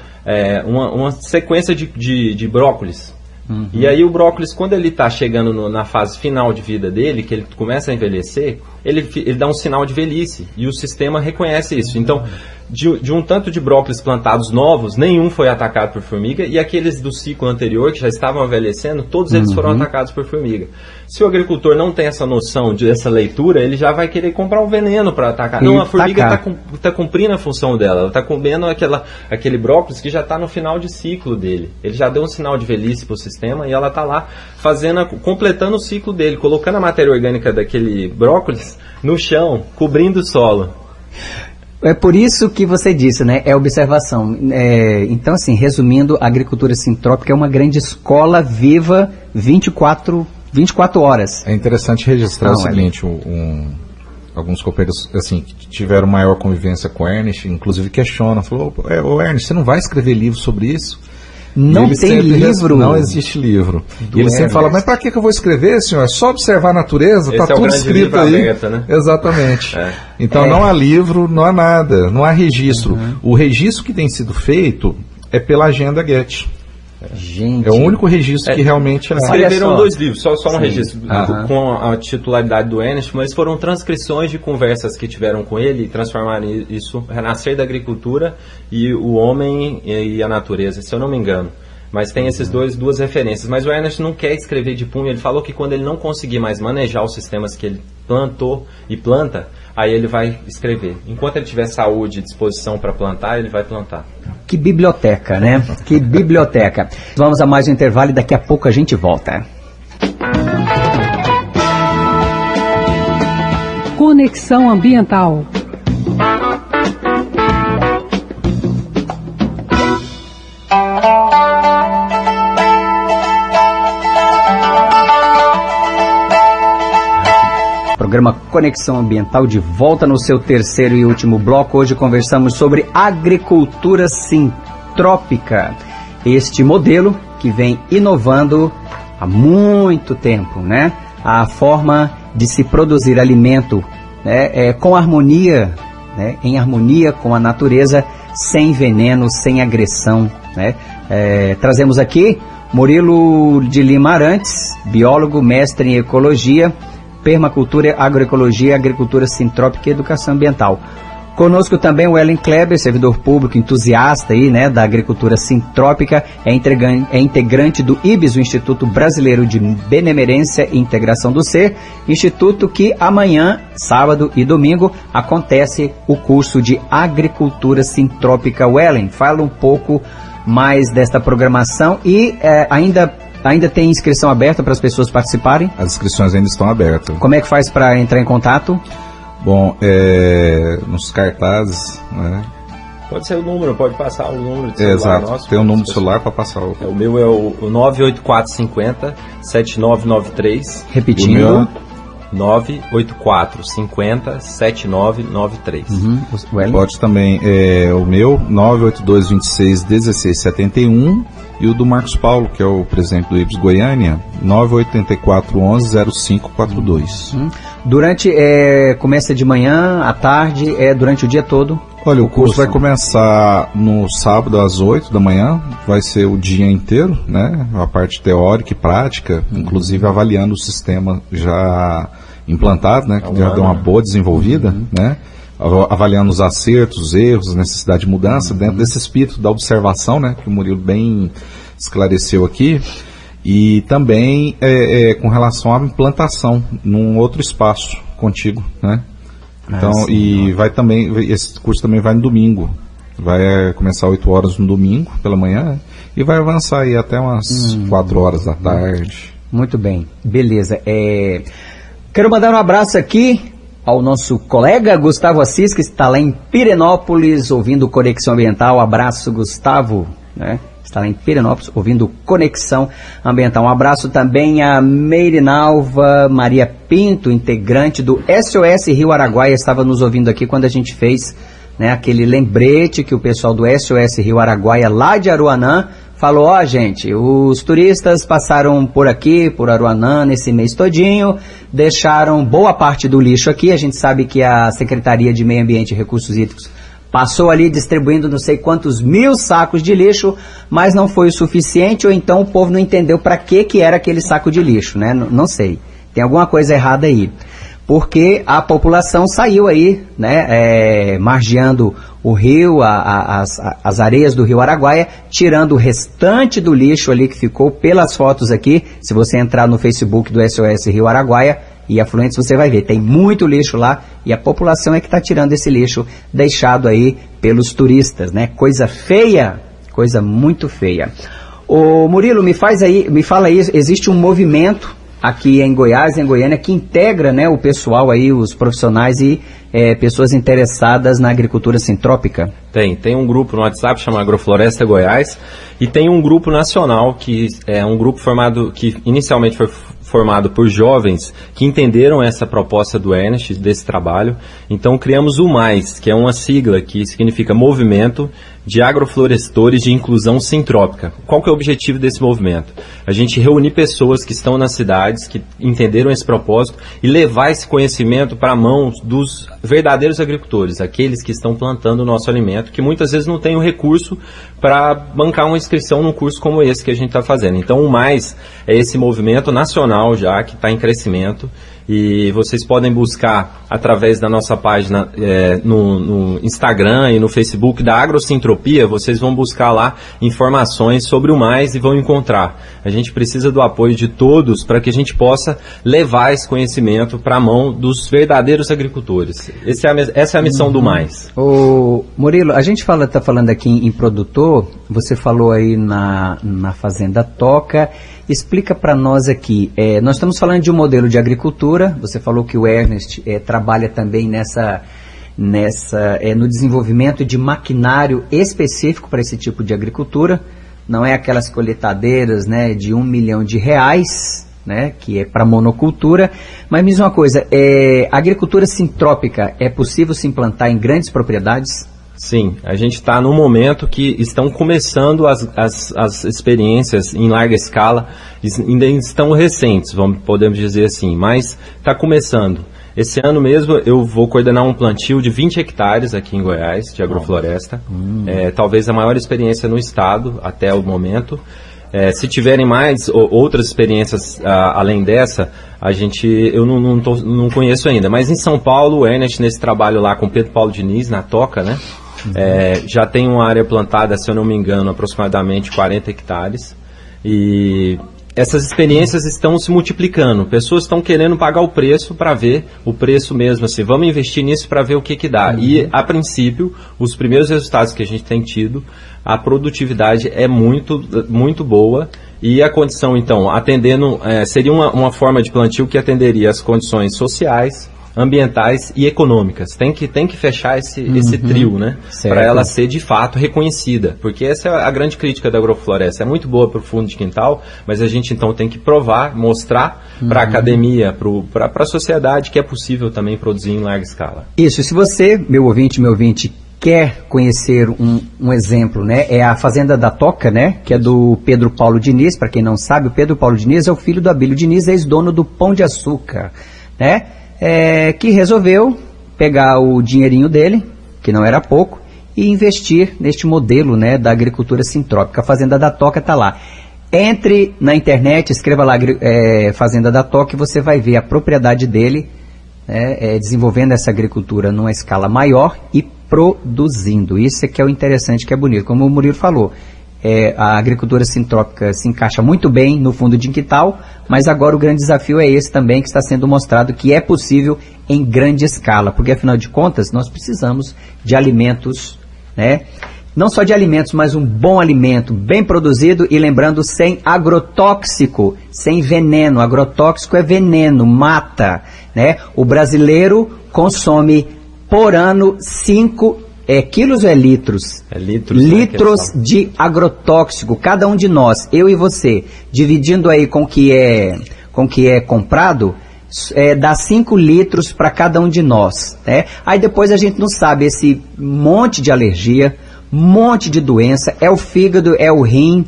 uma sequência de brócolis. Uhum. E aí o brócolis, quando ele está chegando na fase final de vida dele, que ele começa a envelhecer, ele dá um sinal de velhice, e o sistema reconhece isso. Então, de um tanto de brócolis plantados novos, nenhum foi atacado por formiga, e aqueles do ciclo anterior, que já estavam envelhecendo, todos eles foram atacados por formiga. Se o agricultor não tem essa noção dessa leitura, ele já vai querer comprar um veneno para atacar. Não, a formiga está cumprindo a função dela, ela está comendo aquele brócolis que já está no final de ciclo dele. Ele já deu um sinal de velhice para o sistema, e ela está lá completando o ciclo dele, colocando a matéria orgânica daquele brócolis no chão, cobrindo o solo. É por isso que você disse, né? É observação. Então, assim, resumindo, a agricultura sintrópica é uma grande escola viva 24 horas. É interessante registrar o seguinte, alguns companheiros assim, que tiveram maior convivência com o Ernest, inclusive questionam, falou, Ernest, você não vai escrever livro sobre isso? Não tem livro. Não existe livro. E ele sempre fala, mas para que eu vou escrever, senhor? É só observar a natureza, está tudo escrito aí. Aberto, né? Exatamente. Então não há livro, não há nada, não há registro. O registro que tem sido feito é pela Agenda Getty. Gente. É o único registro que realmente... Escreveram 2 livros, só um registro com a titularidade do Ernest, mas foram transcrições de conversas que tiveram com ele e transformaram isso, Renascer da Agricultura e o Homem e a Natureza, se eu não me engano. Mas tem esses duas referências. Mas o Ernest não quer escrever de punho, ele falou que quando ele não conseguir mais manejar os sistemas que ele plantou e planta, aí ele vai escrever. Enquanto ele tiver saúde e disposição para plantar, ele vai plantar. Que biblioteca, né? Que biblioteca. Vamos a mais um intervalo e daqui a pouco a gente volta. Conexão Ambiental. Programa Conexão Ambiental de volta no seu terceiro e último bloco. Hoje conversamos sobre agricultura sintrópica. Este modelo que vem inovando há muito tempo, né? A forma de se produzir alimento, né? Com harmonia, né? Em harmonia com a natureza, sem veneno, sem agressão, né? Trazemos aqui Murilo de Lima Arantes, biólogo, mestre em ecologia, permacultura, agroecologia, agricultura sintrópica e educação ambiental. Conosco também o Ellen Kleber, servidor público, entusiasta aí, né, da agricultura sintrópica, é integrante do IBS, o Instituto Brasileiro de Benemerência e Integração do Ser, instituto que amanhã, sábado e domingo, acontece o curso de agricultura sintrópica. Ellen, fala um pouco mais desta programação e ainda tem inscrição aberta para as pessoas participarem? As inscrições ainda estão abertas. Como é que faz para entrar em contato? Bom, nos cartazes, né? Pode ser o número, pode passar o número de celular. Exato, nosso, tem um número de celular para passar. O meu é o 98450-7993. Repetindo. O meu 98450-7993. Pode também, o meu 982261671 e o do Marcos Paulo, que é o presidente do IBS Goiânia, 984110542. Durante, começa de manhã, à tarde, durante o dia todo? Olha, o curso vai começar no sábado às 8 da manhã, vai ser o dia inteiro, né? A parte teórica e prática, inclusive avaliando o sistema já implantado, né? Que já deu uma boa desenvolvida, né? Avaliando os acertos, os erros, a necessidade de mudança, dentro desse espírito da observação, né? Que o Murilo bem esclareceu aqui. E também com relação à implantação num outro espaço contigo, né? Então, vai também, esse curso também vai no domingo, vai começar 8 horas no domingo pela manhã e vai avançar aí até umas 4 horas da tarde. Muito bem, beleza. Quero mandar um abraço aqui ao nosso colega Gustavo Assis, que está lá em Pirenópolis ouvindo Conexão Ambiental. Abraço, Gustavo, né? está lá em Pirenópolis, ouvindo Conexão Ambiental. Um abraço também a Meirinalva Maria Pinto, integrante do SOS Rio Araguaia, estava nos ouvindo aqui quando a gente fez, né, aquele lembrete que o pessoal do SOS Rio Araguaia, lá de Aruanã, falou: ó, gente, os turistas passaram por aqui, por Aruanã, nesse mês todinho, deixaram boa parte do lixo aqui. A gente sabe que a Secretaria de Meio Ambiente e Recursos Hídricos passou ali distribuindo não sei quantos mil sacos de lixo, mas não foi o suficiente, ou então o povo não entendeu para que era aquele saco de lixo, né? Não sei. Tem alguma coisa errada aí. Porque a população saiu aí, né, margeando o rio, as areias do Rio Araguaia, tirando o restante do lixo ali que ficou. Pelas fotos aqui, se você entrar no Facebook do SOS Rio Araguaia e afluentes, você vai ver, tem muito lixo lá, e a população é que está tirando esse lixo deixado aí pelos turistas, né? Coisa feia, coisa muito feia. Ô Murilo, me fala aí, existe um movimento aqui em Goiás, em Goiânia, que integra, né, o pessoal aí, os profissionais e pessoas interessadas na agricultura sintrópica? Tem um grupo no WhatsApp chamado Agrofloresta Goiás, e tem um grupo nacional que é um grupo formado, que inicialmente foi formado por jovens que entenderam essa proposta do Ernest, desse trabalho. Então criamos o MAIS, que é uma sigla que significa Movimento de Agroflorestores de Inclusão Sintrópica. Qual que é o objetivo desse movimento? A gente reunir pessoas que estão nas cidades, que entenderam esse propósito, e levar esse conhecimento para a mão dos verdadeiros agricultores, aqueles que estão plantando o nosso alimento, que muitas vezes não têm o recurso para bancar uma inscrição num curso como esse que a gente está fazendo. Então o MAIS é esse movimento nacional já, que está em crescimento, e vocês podem buscar através da nossa página no Instagram e no Facebook da Agrosintropia. Vocês vão buscar lá informações sobre o MAIS e vão encontrar. A gente precisa do apoio de todos para que a gente possa levar esse conhecimento para a mão dos verdadeiros agricultores. Essa é a missão do MAIS. Ô Murilo, a gente está falando aqui em produtor, você falou aí na Fazenda Toca. Explica para nós aqui, nós estamos falando de um modelo de agricultura, você falou que o Ernest trabalha também no desenvolvimento de maquinário específico para esse tipo de agricultura, não é aquelas coletadeiras, né, de R$1 milhão, né, que é para monocultura. Mas me diz uma coisa, a agricultura sintrópica é possível se implantar em grandes propriedades? Sim, a gente está num momento que estão começando as experiências em larga escala, ainda estão recentes, podemos dizer assim, mas está começando. Esse ano mesmo eu vou coordenar um plantio de 20 hectares aqui em Goiás, de agrofloresta, talvez a maior experiência no estado até o momento. Se tiverem mais outras experiências além dessa, eu não conheço ainda, mas em São Paulo, o Ernest, nesse trabalho lá com o Pedro Paulo Diniz, na Toca, né? Já tem uma área plantada, se eu não me engano, aproximadamente 40 hectares, e essas experiências estão se multiplicando. Pessoas estão querendo pagar o preço para ver o preço mesmo, assim, vamos investir nisso para ver o que dá. E, a princípio, os primeiros resultados que a gente tem tido, a produtividade é muito, muito boa, e a condição, então, seria uma forma de plantio que atenderia as condições sociais, ambientais e econômicas. Tem que fechar esse trio, né? Para ela ser de fato reconhecida, porque essa é a grande crítica da agrofloresta. É muito boa para o fundo de quintal, mas a gente então tem que provar, mostrar para a academia, para a sociedade, que é possível também produzir em larga escala. Isso, e se você, meu ouvinte, quer conhecer um exemplo, né? É a Fazenda da Toca, né? Que é do Pedro Paulo Diniz. Para quem não sabe, o Pedro Paulo Diniz é o filho do Abílio Diniz, ex-dono do Pão de Açúcar, né? Que resolveu pegar o dinheirinho dele, que não era pouco, e investir neste modelo, né, da agricultura sintrópica. A Fazenda da Toca está lá. Entre na internet, escreva lá Fazenda da Toca, e você vai ver a propriedade dele, desenvolvendo essa agricultura numa escala maior e produzindo. Isso é que é o interessante, que é bonito. Como o Murilo falou, a agricultura sintrópica se encaixa muito bem no fundo de quintal, mas agora o grande desafio é esse também, que está sendo mostrado que é possível em grande escala, porque afinal de contas nós precisamos de alimentos, né? Não só de alimentos, mas um bom alimento, bem produzido, e lembrando, sem agrotóxico, sem veneno. Agrotóxico é veneno, mata, né? O brasileiro consome por ano 5 É quilos ou é litros? É litros. Litros de agrotóxico, cada um de nós, eu e você, dividindo aí com o que é comprado, dá 5 litros para cada um de nós, né? Aí depois a gente não sabe esse monte de alergia, monte de doença, é o fígado, é o rim,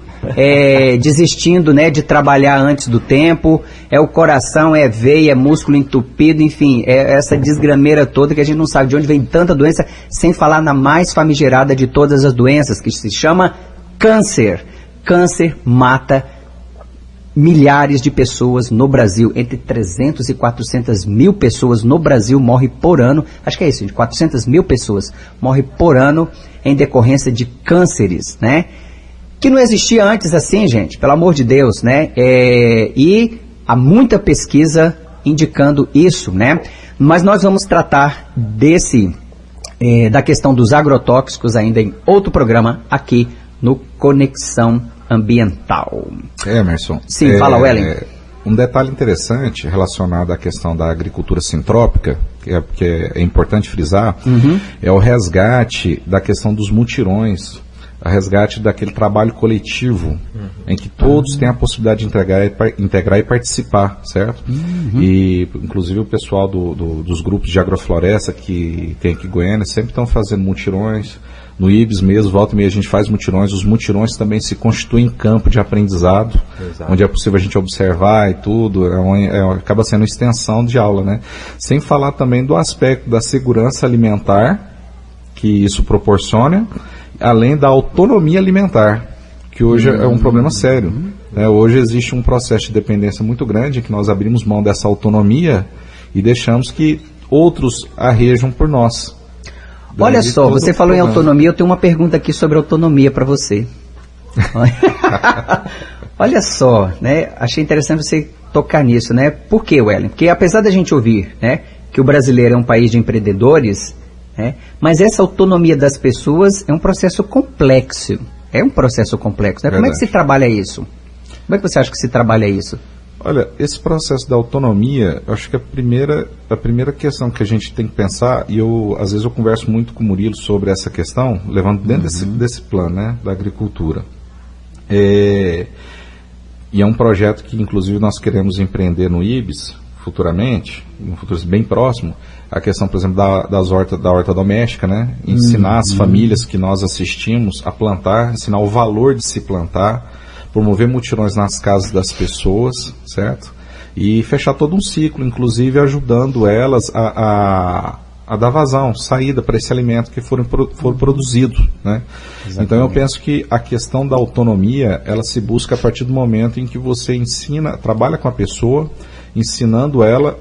desistindo, né, de trabalhar antes do tempo, é o coração, é veia, é músculo entupido, enfim, é essa desgrameira toda que a gente não sabe de onde vem tanta doença, sem falar na mais famigerada de todas as doenças, que se chama câncer. Câncer mata milhares de pessoas no Brasil, entre 300 e 400 mil pessoas no Brasil morrem por ano, acho que é isso, 400 mil pessoas morrem por ano em decorrência de cânceres, né? Que não existia antes assim, gente, pelo amor de Deus, né? E há muita pesquisa indicando isso, né? Mas nós vamos tratar da questão dos agrotóxicos ainda em outro programa aqui no Conexão Ambiental. Emerson. Sim, fala, Wellen. Um detalhe interessante relacionado à questão da agricultura sintrópica, que é importante frisar, é o resgate da questão dos mutirões, o resgate daquele trabalho coletivo, em que todos têm a possibilidade de integrar e participar, certo? E, inclusive, o pessoal dos grupos de agrofloresta que tem aqui em Goiânia sempre estão fazendo mutirões. No IBS mesmo, volta e meia a gente faz mutirões. Os mutirões também se constituem em campo de aprendizado, onde é possível a gente observar e tudo, acaba sendo extensão de aula, né? Sem falar também do aspecto da segurança alimentar, que isso proporciona, além da autonomia alimentar, que hoje é um problema sério. Né? Hoje existe um processo de dependência muito grande, em que nós abrimos mão dessa autonomia e deixamos que outros arrejam por nós. Olha só, você falou em autonomia, eu tenho uma pergunta aqui sobre autonomia para você. Olha só, né? Achei interessante você tocar nisso, né? Por quê, Wellen? Porque apesar da gente ouvir, né, que o brasileiro é um país de empreendedores, né, mas essa autonomia das pessoas é um processo complexo. É um processo complexo, né? Como é que se trabalha isso? Como é que você acha que se trabalha isso? Olha, esse processo da autonomia, eu acho que a primeira questão que a gente tem que pensar, e às vezes eu converso muito com o Murilo sobre essa questão, levando dentro desse plano, né, da agricultura. E é um projeto que, inclusive, nós queremos empreender no IBS futuramente, no futuro bem próximo, a questão, por exemplo, da horta doméstica, né, ensinar as famílias que nós assistimos a plantar, ensinar o valor de se plantar, promover mutirões nas casas das pessoas, certo? E fechar todo um ciclo, inclusive ajudando elas a dar vazão, saída para esse alimento que for produzido, né? Exatamente. Então eu penso que a questão da autonomia, ela se busca a partir do momento em que você trabalha com a pessoa, ensinando ela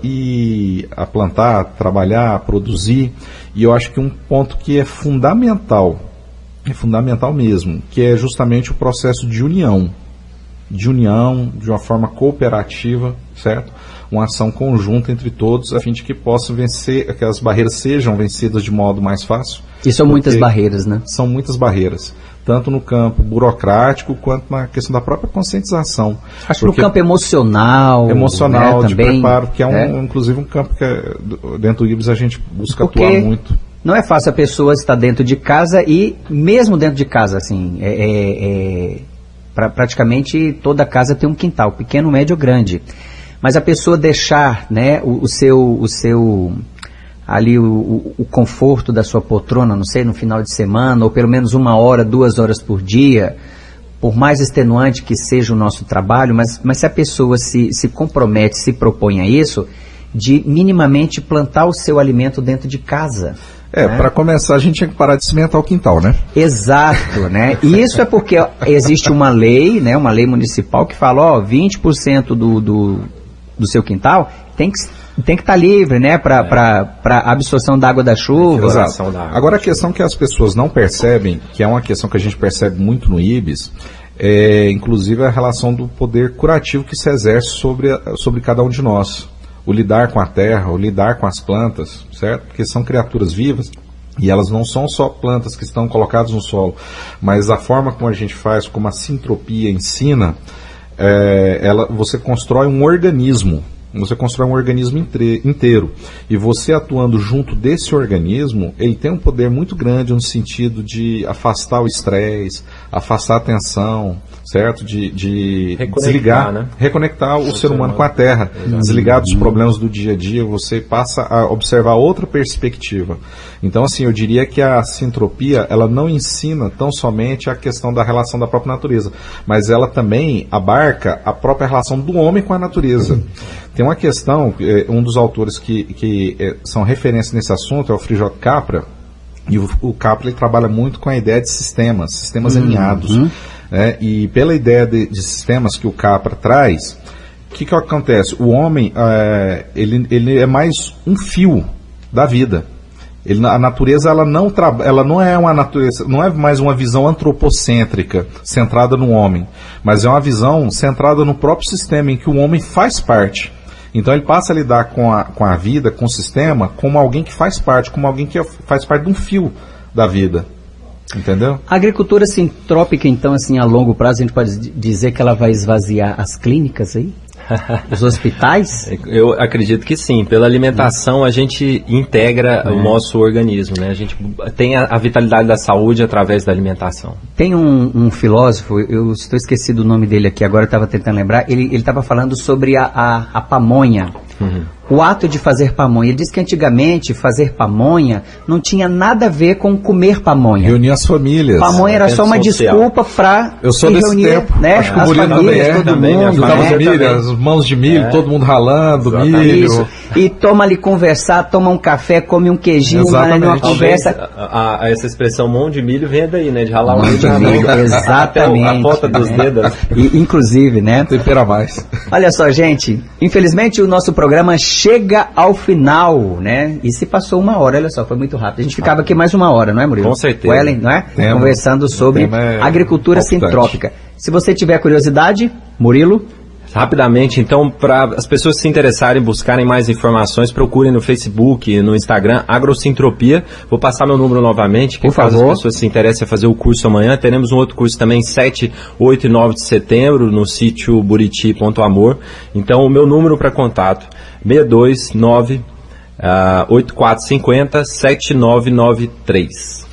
a plantar, trabalhar, produzir, e eu acho que um ponto que é fundamental mesmo, que é justamente o processo de união, de uma forma cooperativa, certo? Uma ação conjunta entre todos, a fim de que possam vencer, que as barreiras sejam vencidas de modo mais fácil. E são muitas barreiras, né? São muitas barreiras, tanto no campo burocrático, quanto na questão da própria conscientização. Acho que no campo emocional, né, de também, preparo, que inclusive um campo que dentro do IBS a gente busca atuar muito. Não é fácil a pessoa estar dentro de casa e, mesmo dentro de casa, assim, praticamente toda casa tem um quintal, pequeno, médio ou grande. Mas a pessoa deixar, né, o conforto da sua poltrona, não sei, no final de semana, ou pelo menos 1 hora, 2 horas por dia, por mais extenuante que seja o nosso trabalho, mas se a pessoa se compromete, se propõe a isso, de minimamente plantar o seu alimento dentro de casa. Para começar, a gente tinha que parar de cimentar o quintal, né? Exato, né? E isso é porque existe uma lei, né? Uma lei municipal que fala, 20% do seu quintal tem que estar livre, né? Para absorção da água da chuva. Exato. Agora, a questão que as pessoas não percebem, que é uma questão que a gente percebe muito no IBS, é inclusive a relação do poder curativo que se exerce sobre cada um de nós. O lidar com a terra, o lidar com as plantas, certo? Porque são criaturas vivas e elas não são só plantas que estão colocadas no solo, mas a forma como a gente faz, como a sintropia ensina, você constrói um organismo, você constrói um organismo inteiro. E você atuando junto desse organismo, ele tem um poder muito grande no sentido de afastar o estresse, afastar a tensão, certo? De desligar, né? Reconectar o ser humano com a Terra, desligar dos problemas do dia a dia, você passa a observar outra perspectiva. Então, assim, eu diria que a sintropia, ela não ensina tão somente a questão da relação da própria natureza, mas ela também abarca a própria relação do homem com a natureza. Tem uma questão, um dos autores que são referência nesse assunto é o Frijol Capra, e o Capra ele trabalha muito com a ideia de sistemas alinhados. E pela ideia de sistemas que o Capra traz, o que acontece? O homem, ele é mais um fio da vida. A natureza ela não é uma natureza, não é mais uma visão antropocêntrica centrada no homem, mas é uma visão centrada no próprio sistema em que o homem faz parte. Então ele passa a lidar com a vida, com o sistema, como alguém que faz parte, como alguém que faz parte de um fio da vida. Entendeu? A agricultura sintrópica, então, assim, a longo prazo, a gente pode dizer que ela vai esvaziar as clínicas aí? Os hospitais? Eu acredito que sim. Pela alimentação, a gente integra o nosso organismo, né? A gente tem a vitalidade da saúde através da alimentação. Tem um filósofo, eu estou esquecido o nome dele aqui, agora eu estava tentando lembrar, ele estava falando sobre a pamonha. O ato de fazer pamonha. Ele diz que antigamente fazer pamonha não tinha nada a ver com comer pamonha. Reunir as famílias. Pamonha era só uma desculpa para se reunir, né? Acho que as famílias, todo mundo, né? As mãos de milho, todo mundo ralando, milho. Isso. E toma ali conversar, toma um café, come um queijinho, vai numa conversa. Essa expressão mão de milho vem daí, né? De ralar o milho de milho, exatamente. A ponta dos dedos. Inclusive, né? Tempera mais. Olha só, gente. Infelizmente o nosso programa chega ao final, né? E se passou 1 hora, olha só, foi muito rápido. A gente ficava aqui mais 1 hora, não é, Murilo? Com certeza. O Ellen, não é? Conversando sobre agricultura sintrópica. Se você tiver curiosidade, Murilo... Rapidamente, então, para as pessoas se interessarem, buscarem mais informações, procurem no Facebook, no Instagram, Agrosintropia. Vou passar meu número novamente, que caso as pessoas se interessem a fazer o curso amanhã. Teremos um outro curso também, 7, 8 e 9 de setembro, no sítio buriti.amor. Então, o meu número para contato, 629 8450 7993.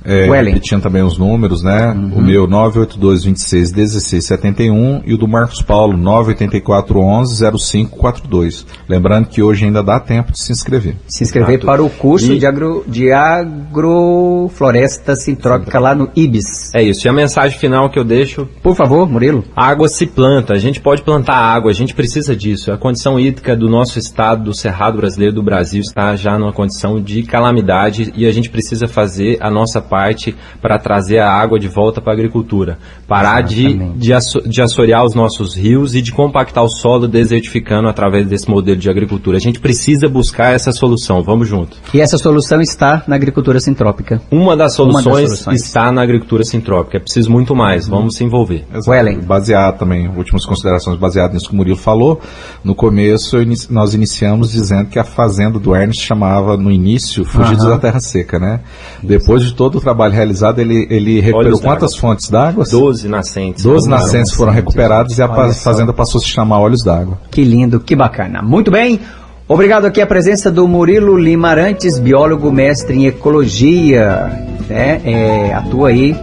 Repetindo também os números, né? O meu 982261671 e o do Marcos Paulo 984110542. Lembrando que hoje ainda dá tempo de se inscrever. Se inscrever para o curso de agrofloresta sintrópica lá no IBS. É isso. E a mensagem final que eu deixo... Por favor, Murilo. A água se planta. A gente pode plantar água. A gente precisa disso. A condição hídrica do nosso estado, do Cerrado brasileiro, do Brasil, está já numa condição de calamidade e a gente precisa fazer a nossa parte para trazer a água de volta para a agricultura. Parar de assorear os nossos rios e de compactar o solo, desertificando através desse modelo de agricultura. A gente precisa buscar essa solução. Vamos junto. E essa solução está na agricultura sintrópica. Uma das soluções está na agricultura sintrópica. É preciso muito mais. Vamos se envolver. Baseado também, últimas considerações baseadas nisso que o Murilo falou. No começo, nós iniciamos dizendo que a fazenda do Ernest chamava, no início, Fugidos da Terra Seca, né? Depois de todo o trabalho realizado, ele recuperou quantas fontes d'água? 12 nascentes. 12 nascentes foram recuperadas e a fazenda passou a se chamar Olhos d'Água. Que lindo, que bacana. Muito bem. Obrigado aqui a presença do Murilo Lima Arantes, biólogo mestre em ecologia, né? Atua aí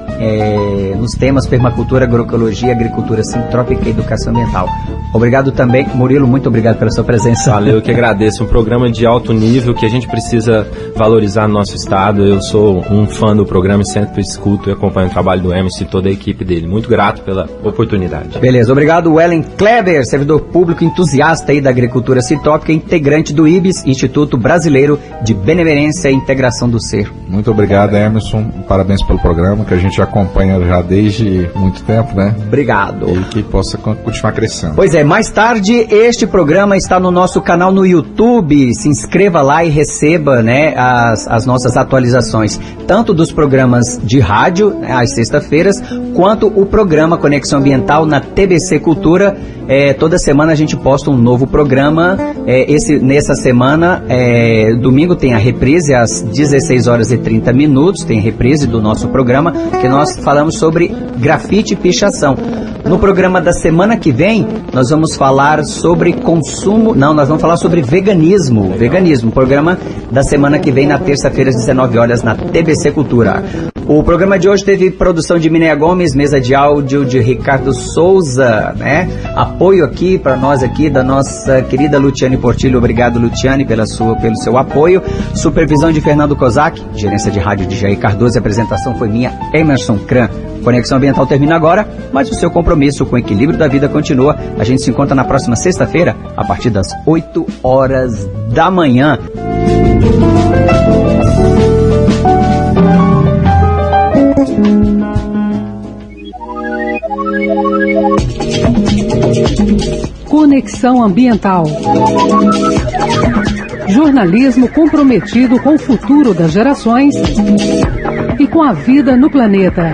nos temas permacultura, agroecologia, agricultura sintrópica e educação ambiental. Obrigado também, Murilo, muito obrigado pela sua presença. Valeu, eu que agradeço. Um programa de alto nível que a gente precisa valorizar no nosso estado. Eu sou um fã do programa e sempre escuto e acompanho o trabalho do Emerson e toda a equipe dele. Muito grato pela oportunidade. Beleza, obrigado, Ellen Kleber, servidor público entusiasta aí da agricultura sintrópica, integrante do IBS, Instituto Brasileiro de Benemerência e Integração do Ser. Muito obrigado, Emerson. Parabéns pelo programa, que a gente acompanha já desde muito tempo, né? Obrigado. E que possa continuar crescendo. Pois é, mais tarde este programa está no nosso canal no YouTube. Se inscreva lá e receba, né, as nossas atualizações, tanto dos programas de rádio, às sextas-feiras, quanto o programa Conexão Ambiental na TBC Cultura. Toda semana a gente posta um novo programa. Nessa semana, domingo tem a reprise às 16 horas e 30 minutos, tem a reprise do nosso programa, que nós falamos sobre grafite e pichação. No programa da semana que vem, nós vamos falar sobre consumo... Não, nós vamos falar sobre veganismo. Veganismo, programa da semana que vem, na terça-feira, às 19 horas, na TBC Cultura. O programa de hoje teve produção de Minéia Gomes, mesa de áudio de Ricardo Souza, né? Apoio aqui para nós aqui da nossa querida Luciane Portillo. Obrigado, Luciane, pelo seu apoio. Supervisão de Fernando Kozak, gerência de rádio de Jair Cardoso. A apresentação foi minha, Emerson Kran. Conexão Ambiental termina agora, mas o seu compromisso com o equilíbrio da vida continua. A gente se encontra na próxima sexta-feira, a partir das 8 horas da manhã. Conexão Ambiental. Jornalismo comprometido com o futuro das gerações e com a vida no planeta.